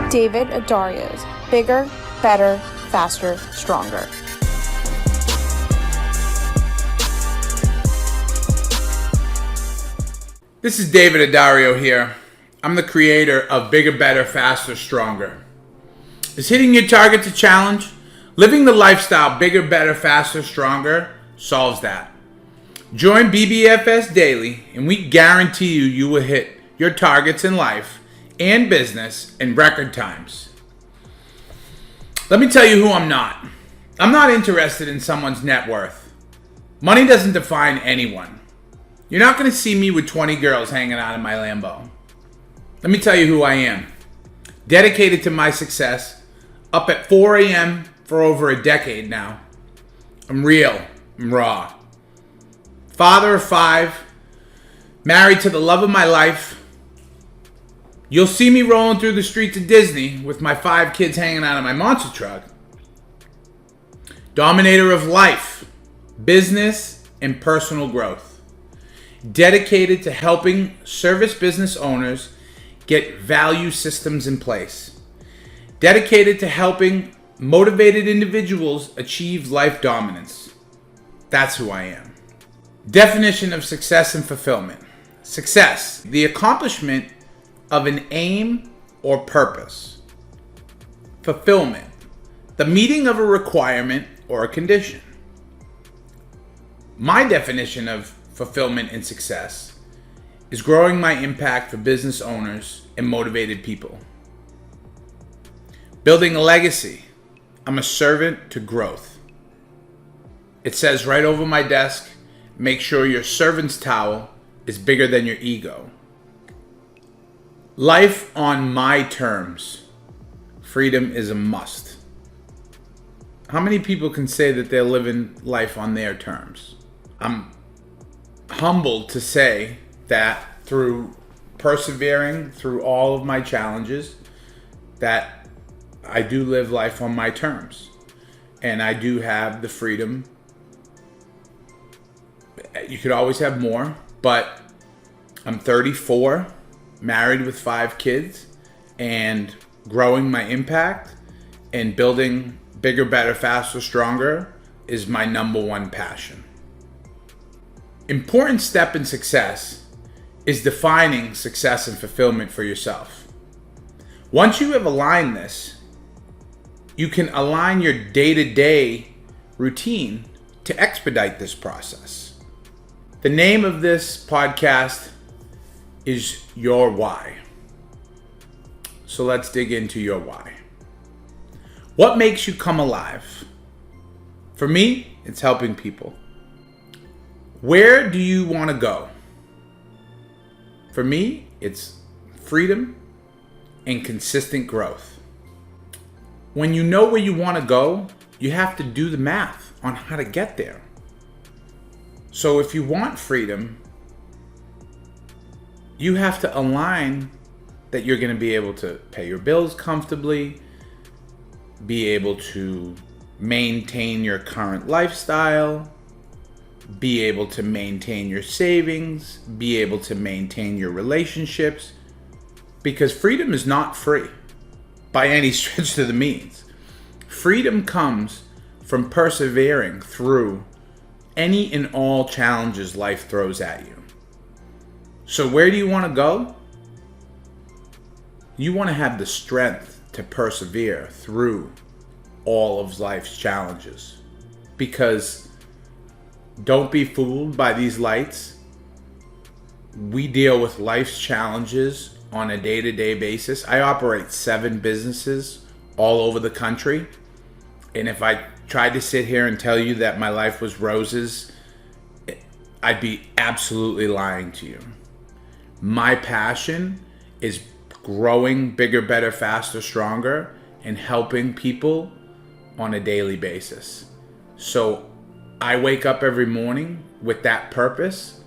David Addario's Bigger, Better, Faster, Stronger. This is David Addario here. I'm the creator of Bigger, Better, Faster, Stronger. Is hitting your targets a challenge? Living the lifestyle Bigger, Better, Faster, Stronger solves that. Join BBFS Daily and we guarantee you will hit your targets in life and business in record times. Let me tell you who I'm not. I'm not interested in someone's net worth. Money doesn't define anyone. You're not going to see me with 20 girls hanging out in my Lambo. Let me tell you who I am. Dedicated to my success, up at 4 a.m. for over a decade now. I'm real, I'm raw. Father of 5, married to the love of my life. You'll see me rolling through the streets of Disney with my 5 kids hanging out of my monster truck. Dominator of life, business, and personal growth. Dedicated to helping service business owners get value systems in place. Dedicated to helping motivated individuals achieve life dominance. That's who I am. Definition of success and fulfillment. Success, the accomplishment of an aim or purpose. Fulfillment, the meeting of a requirement or a condition. My definition of fulfillment and success is growing my impact for business owners and motivated people. Building a legacy. I'm a servant to growth. It says right over my desk, make sure your servant's towel is bigger than your ego. Life on my terms. Freedom is a must. How many people can say that they're living life on their terms? I'm humbled to say that through persevering through all of my challenges, that I do live life on my terms. And I do have the freedom. You could always have more, but I'm 34, married with 5 kids, and growing my impact and building bigger, better, faster, stronger is my number one passion. Important step in success is defining success and fulfillment for yourself. Once you have aligned this, you can align your day-to-day routine to expedite this process. The name of this podcast is Your Why. So let's dig into your why. What makes you come alive? For me, it's helping people. Where do you want to go? For me, it's freedom and consistent growth. When you know where you want to go, you have to do the math on how to get there. So if you want freedom, you have to align that you're going to be able to pay your bills comfortably, be able to maintain your current lifestyle, be able to maintain your savings, be able to maintain your relationships, because freedom is not free by any stretch of the means. Freedom comes from persevering through any and all challenges life throws at you. So where do you want to go? You want to have the strength to persevere through all of life's challenges, because don't be fooled by these lights. We deal with life's challenges on a day-to-day basis. I operate 7 businesses all over the country. And if I tried to sit here and tell you that my life was roses, I'd be absolutely lying to you. My passion is growing bigger, better, faster, stronger, and helping people on a daily basis. So I wake up every morning with that purpose,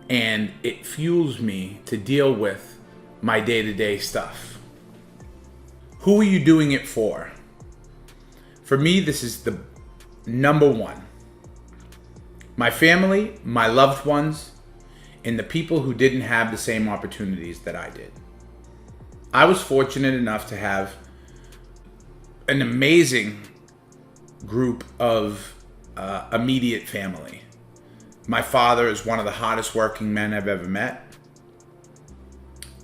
and it fuels me to deal with my day-to-day stuff. Who are you doing it for? For me, this is the number one. My family, my loved ones, and the people who didn't have the same opportunities that I did. I was fortunate enough to have an amazing group of immediate family. My father is one of the hardest working men I've ever met.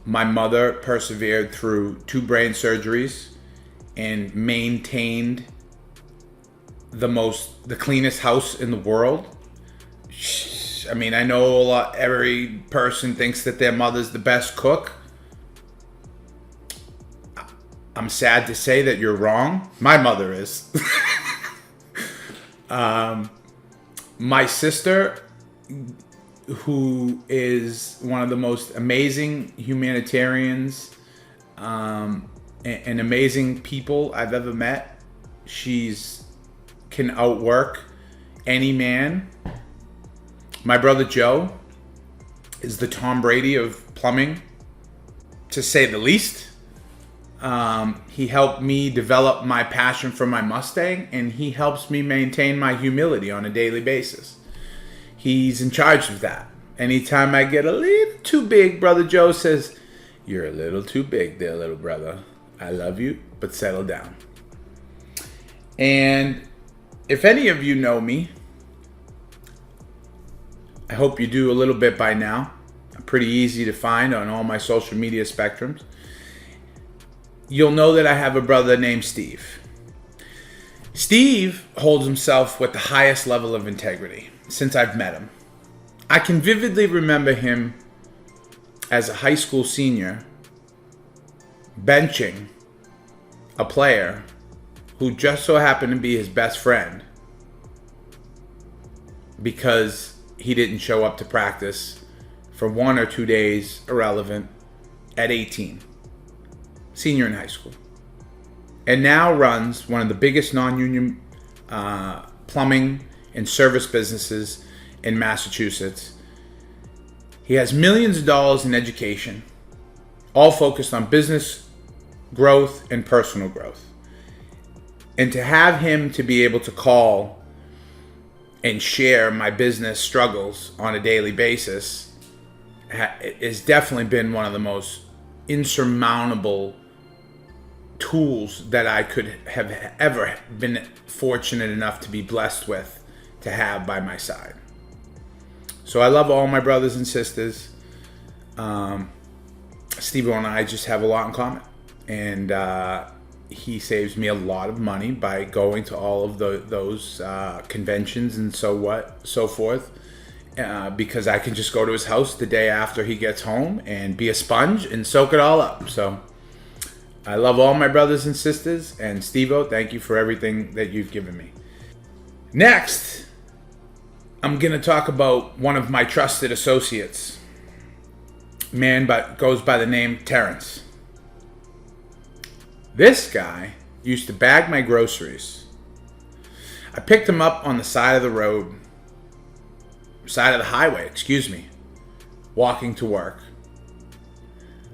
My mother persevered through 2 brain surgeries and maintained the cleanest house in the world. I mean, I know every person thinks that their mother's the best cook. I'm sad to say that you're wrong. My mother is. My sister, who is one of the most amazing humanitarians and amazing people I've ever met. She's can outwork any man. My brother Joe is the Tom Brady of plumbing, to say the least. He helped me develop my passion for my Mustang, and he helps me maintain my humility on a daily basis. He's in charge of that. Anytime I get a little too big, Brother Joe says, "You're a little too big there, little brother. I love you, but settle down." And if any of you know me, I hope you do a little bit by now. I'm pretty easy to find on all my social media spectrums. You'll know that I have a brother named Steve. Steve holds himself with the highest level of integrity since I've met him. I can vividly remember him as a high school senior benching a player who just so happened to be his best friend because he didn't show up to practice for 1 or 2 days, irrelevant, at 18. Senior in high school. And now runs one of the biggest non-union plumbing and service businesses in Massachusetts. He has millions of dollars in education, all focused on business growth and personal growth. And to have him to be able to call and share my business struggles on a daily basis has definitely been one of the most insurmountable tools that I could have ever been fortunate enough to be blessed with to have by my side. So I love all my brothers and sisters. Steve and I just have a lot in common. And he saves me a lot of money by going to all of those conventions and so forth. Because I can just go to his house the day after he gets home and be a sponge and soak it all up. So I love all my brothers and sisters. And Steve-O, thank you for everything that you've given me. Next, I'm going to talk about one of my trusted associates. Man goes by the name Terrence. This guy used to bag my groceries. I picked him up on the side of the highway, walking to work.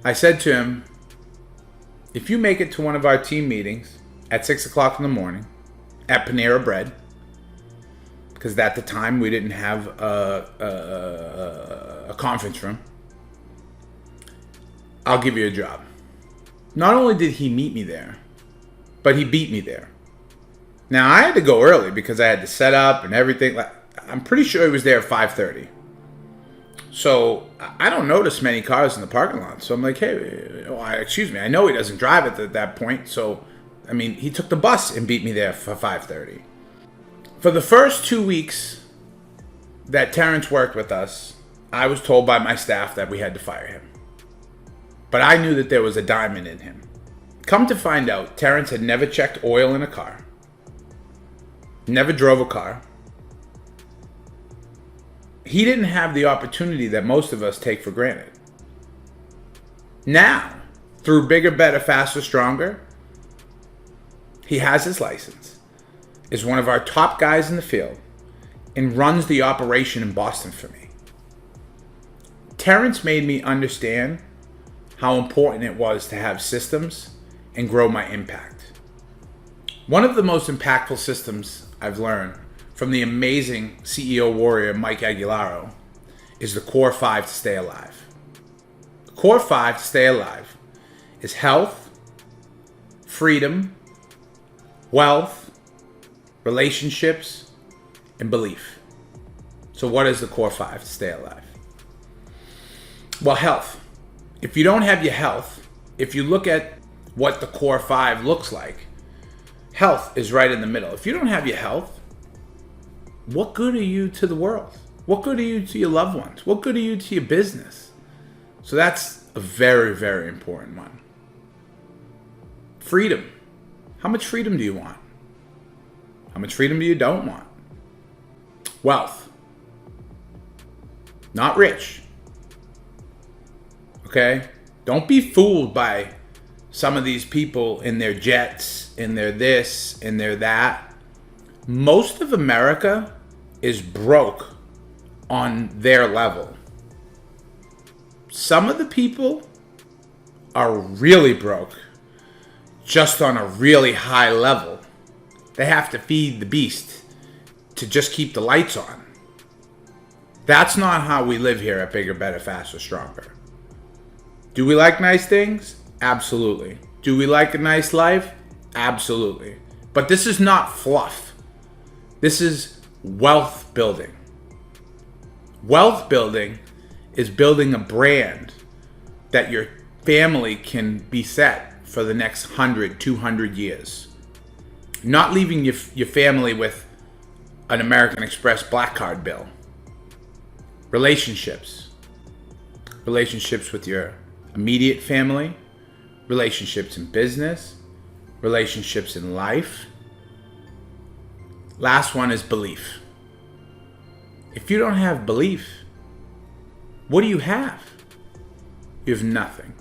I said to him, if you make it to one of our team meetings at 6 o'clock in the morning at Panera Bread, because at the time we didn't have a conference room, I'll give you a job. Not only did he meet me there, but he beat me there. Now, I had to go early because I had to set up and everything. I'm pretty sure he was there at 5:30. So I don't notice many cars in the parking lot. So I'm like, hey, excuse me. I know he doesn't drive at that point. So, I mean, he took the bus and beat me there for 5:30. For the first 2 weeks that Terrence worked with us, I was told by my staff that we had to fire him. But I knew that there was a diamond in him. Come to find out, Terrence had never checked oil in a car. Never drove a car. He didn't have the opportunity that most of us take for granted. Now, through bigger, better, faster, stronger, he has his license, is one of our top guys in the field, and runs the operation in Boston for me. Terrence made me understand how important it was to have systems and grow my impact. One of the most impactful systems I've learned from the amazing CEO warrior Mike Aguilaro is the Core 5 to stay alive. The Core 5 to stay alive is health, freedom, wealth, relationships, and belief. So what is the core 5 to stay alive? Well, health. If you don't have your health, if you look at what the core 5 looks like, health is right in the middle. If you don't have your health, what good are you to the world? What good are you to your loved ones? What good are you to your business? So that's a very, very important one. Freedom. How much freedom do you want? How much freedom do you don't want? Wealth. Not rich. Okay? Don't be fooled by some of these people in their jets, in their this, in their that. Most of America is broke on their level. Some of the people are really broke just on a really high level. They have to feed the beast to just keep the lights on. That's not how we live here at Bigger, Better, Faster, Stronger. Do we like nice things? Absolutely. Do we like a nice life? Absolutely. But this is not fluff. This is wealth building. Wealth building is building a brand that your family can be set for the next 100, 200 years. Not leaving your family with an American Express Black Card bill. Relationships. Relationships with your immediate family. Relationships in business. Relationships in life. Last one is belief. If you don't have belief, what do you have? You have nothing.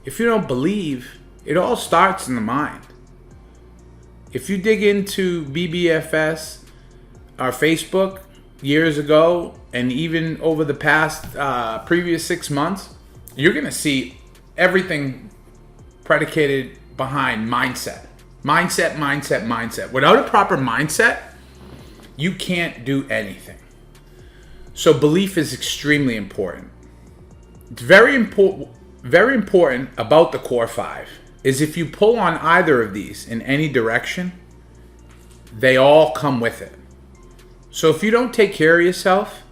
If you don't believe, it all starts in the mind. If you dig into BBFS, our Facebook, years ago, and even over the past previous 6 months, you're going to see everything predicated behind mindset. Mindset, mindset, mindset. Without a proper mindset, you can't do anything. So belief is extremely important. It's very important about the core 5 is if you pull on either of these in any direction, they all come with it. So if you don't take care of yourself,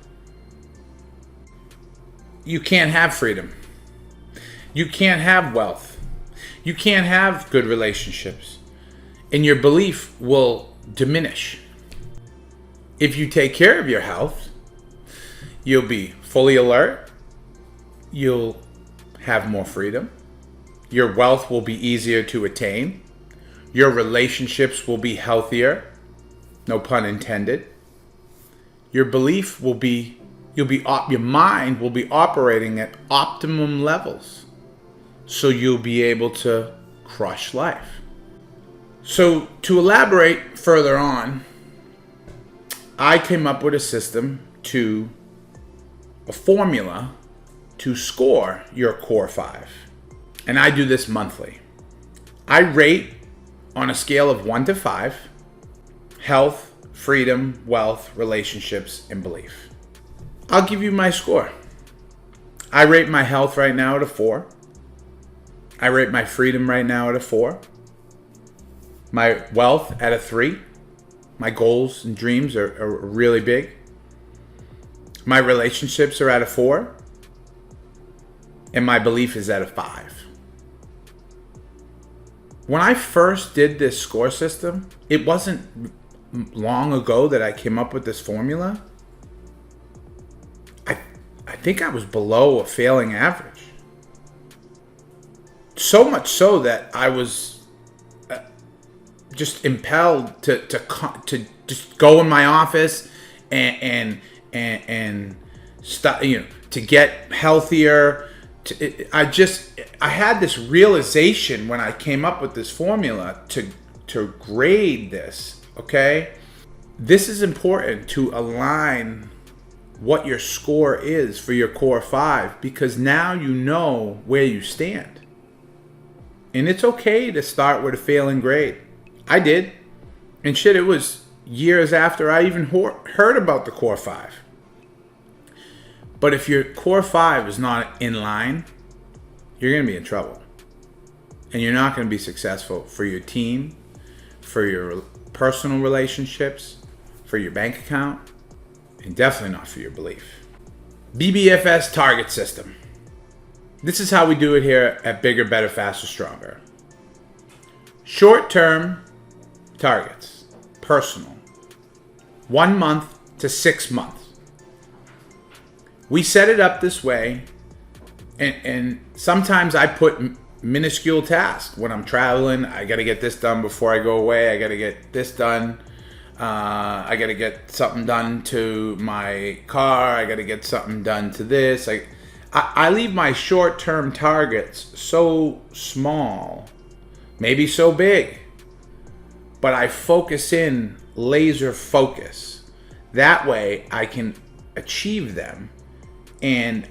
you can't have freedom. You can't have wealth. You can't have good relationships. And your belief will diminish. If you take care of your health, you'll be fully alert. You'll have more freedom. Your wealth will be easier to attain. Your relationships will be healthier. No pun intended. Your belief will be, your mind will be operating at optimum levels. So you'll be able to crush life. So to elaborate further on, I came up with a formula to score your core 5. And I do this monthly. I rate on a scale of 1 to 5, health, freedom, wealth, relationships, and belief. I'll give you my score. I rate my health right now at a 4. I rate my freedom right now at a 4. My wealth at a 3. My goals and dreams are really big. My relationships are at a 4. And my belief is at a 5. When I first did this score system, it wasn't long ago that I came up with this formula. I think I was below a failing average. So much so that I was just impelled to just go in my office and start, to get healthier. I had this realization when I came up with this formula to grade this. Okay, this is important to align what your score is for your core 5, because now you know where you stand. And it's okay to start with a failing grade. I did. And shit, it was years after I even heard about the core 5. But if your core 5 is not in line, you're going to be in trouble. And you're not going to be successful for your team, for your personal relationships, for your bank account, and definitely not for your belief. BBFS target system. This is how we do it here at Bigger, Better, Faster, Stronger. Short-term targets, personal, 1 month to 6 months. We set it up this way, and sometimes I put minuscule tasks. When I'm traveling, I got to get this done before I go away. I got to get this done. I got to get something done to my car. I got to get something done to this. I leave my short-term targets so small, maybe so big, but I focus in, laser focus. That way I can achieve them. And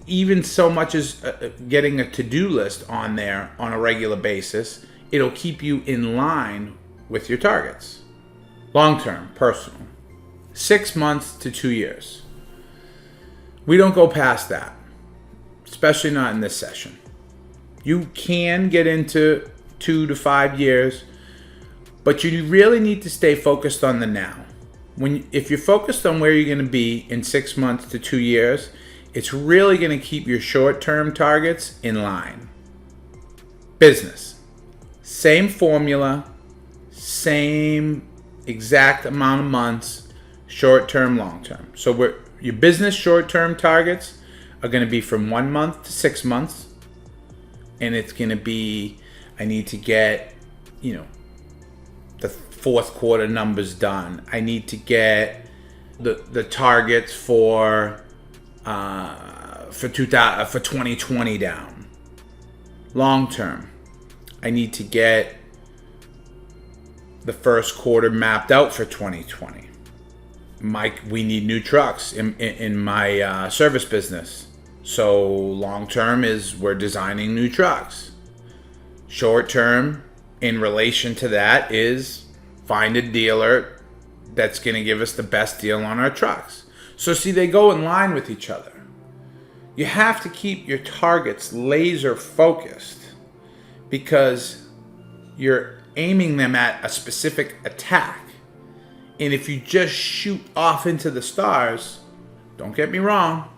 even so much as getting a to-do list on there on a regular basis, it'll keep you in line with your targets. Long-term, personal, 6 months to 2 years. We don't go past that, especially not in this session. You can get into 2 to 5 years, but you really need to stay focused on the now. If you're focused on where you're going to be in 6 months to 2 years, it's really going to keep your short-term targets in line. Business. Same formula, same exact amount of months, short-term, long-term. So your business short-term targets are going to be from 1 month to 6 months. And it's going to be, I need to get, the fourth quarter numbers done. I need to get the targets for 2020 down. Long term, I need to get the first quarter mapped out for 2020. We need new trucks in my service business. So long term is we're designing new trucks. Short term, in relation to that, is find a dealer that's going to give us the best deal on our trucks. So see, they go in line with each other. You have to keep your targets laser focused because you're aiming them at a specific attack. And if you just shoot off into the stars, don't get me wrong,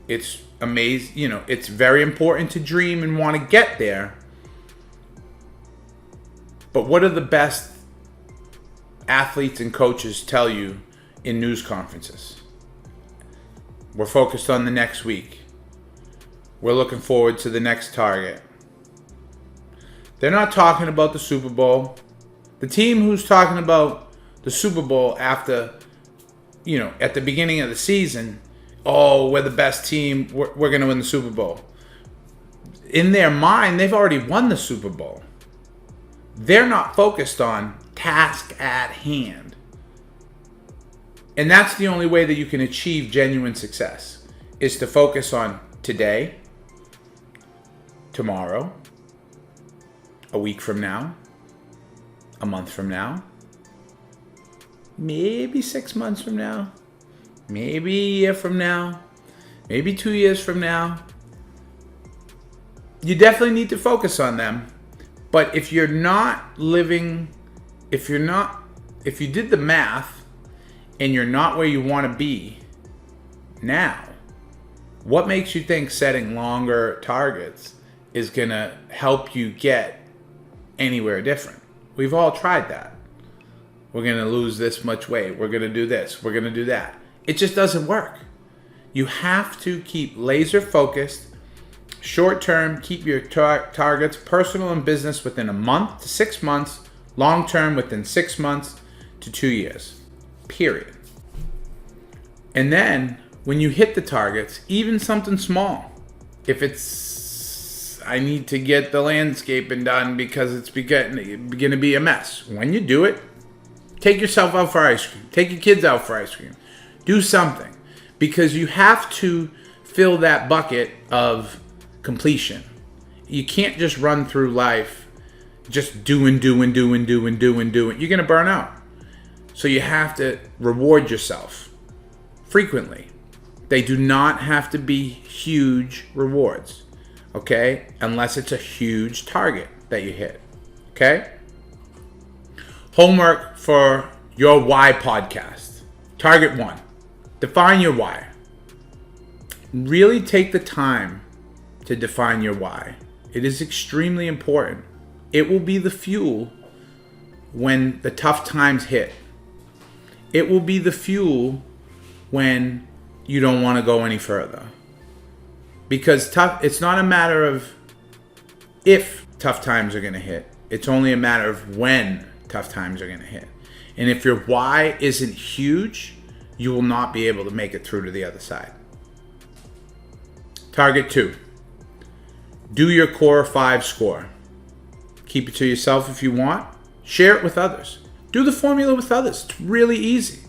it's amazing. It's very important to dream and want to get there. But what do the best athletes and coaches tell you in news conferences? We're focused on the next week. We're looking forward to the next target. They're not talking about the Super Bowl. The team who's talking about the Super Bowl after, at the beginning of the season, we're the best team, we're going to win the Super Bowl. In their mind, they've already won the Super Bowl. They're not focused on task at hand. And that's the only way that you can achieve genuine success, is to focus on today, tomorrow, a week from now, a month from now, maybe 6 months from now, maybe a year from now, maybe 2 years from now. You definitely need to focus on them. But if you did the math and you're not where you want to be now, what makes you think setting longer targets is going to help you get anywhere different? We've all tried that. We're going to lose this much weight. We're going to do this. We're going to do that. It just doesn't work. You have to keep laser focused. Short term, keep your targets, personal and business, within a month to 6 months. Long term, within 6 months to 2 years. Period. And then, when you hit the targets, even something small, if it's, I need to get the landscaping done because it's going to be a mess. When you do it, take yourself out for ice cream. Take your kids out for ice cream. Do something. Because you have to fill that bucket of completion. You can't just run through life just doing. You're going to burn out. So you have to reward yourself frequently. They do not have to be huge rewards. okay? Unless it's a huge target that you hit, okay? Homework for your why podcast. Target 1. Define your why. Really take the time to define your why. It is extremely important. It will be the fuel when the tough times hit. It will be the fuel when you don't want to go any further. Because it's not a matter of if tough times are going to hit. It's only a matter of when tough times are going to hit. And if your why isn't huge, you will not be able to make it through to the other side. Target 2. Do your core 5 score. Keep it to yourself if you want. Share it with others. Do the formula with others. It's really easy.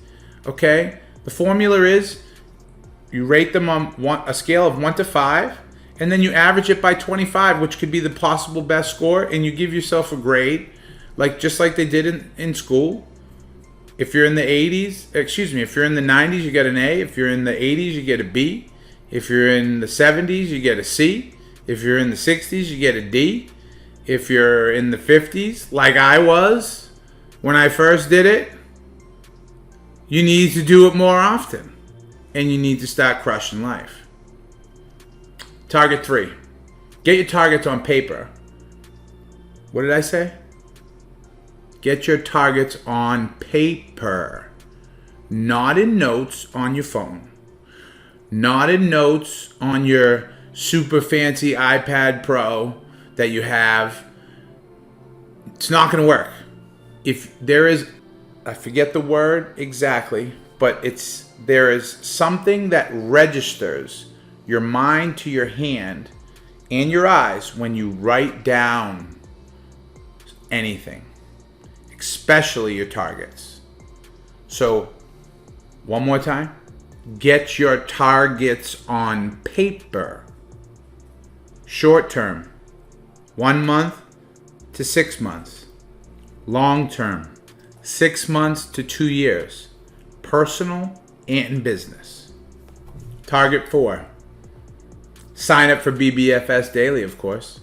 Okay? The formula is you rate them on a scale of 1 to 5, and then you average it by 25, which could be the possible best score, and you give yourself a grade, just like they did in school. If you're in the 80s, if you're in the 90s, you get an A. If you're in the 80s, you get a B. If you're in the 70s, you get a C. If you're in the 60s, you get a D. If you're in the 50s, like I was when I first did it, you need to do it more often. And you need to start crushing life. Target 3. Get your targets on paper. What did I say? Get your targets on paper. Not in notes on your phone. Not in notes on your super fancy iPad Pro that you have. It's not going to work. If there is, I forget the word exactly, but there is something that registers your mind to your hand and your eyes when you write down anything, especially your targets. So, one more time. Get your targets on paper. Short term, 1 month to 6 months. Long term, 6 months to 2 years. Personal and business. Target 4. Sign up for BBFS Daily, of course.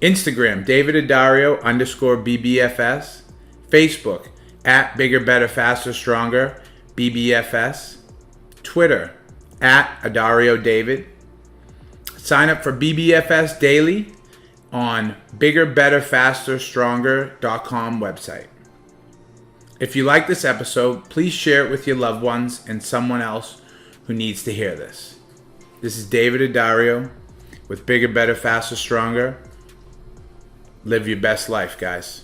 Instagram, David Addario _BBFS. Facebook, @Bigger, Better, Faster, Stronger, BBFS. Twitter, @Addario David. Sign up for BBFS Daily on biggerbetterfasterstronger.com website. If you like this episode, please share it with your loved ones and someone else who needs to hear this. This is David Addario with Bigger, Better, Faster, Stronger. Live your best life, guys.